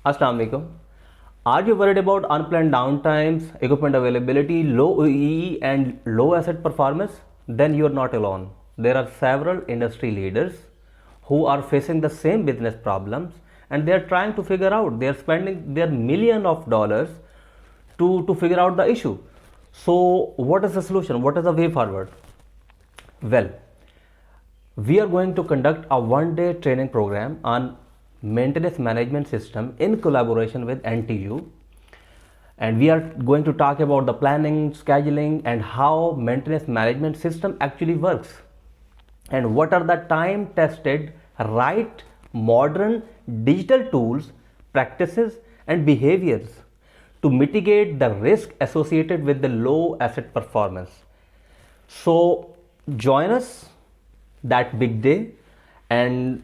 Assalamu alaikum. Are you worried about unplanned downtimes, equipment availability, low OEE, and low asset performance? Then you are not alone. There are several industry leaders who are facing the same business problems, and they are trying to figure out. They are spending their million of dollars to figure out the issue. So, what is the solution? What is the way forward? Well, we are going to conduct a one-day training program on maintenance management system in collaboration with NTU, and we are going to talk about the planning, scheduling, and how maintenance management system actually works, and what are the time tested right modern digital tools, practices, and behaviors to mitigate the risk associated with the low asset performance. So join us that big day and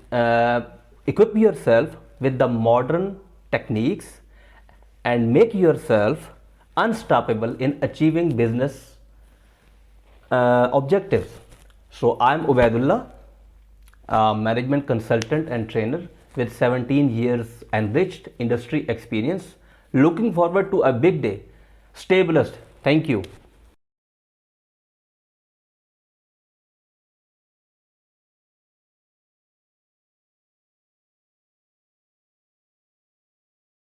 equip yourself with the modern techniques and make yourself unstoppable in achieving business objectives. So I'm Ubaidullah, a management consultant and trainer with 17 years enriched industry experience. Looking forward to a big day. Stay blessed. Thank you.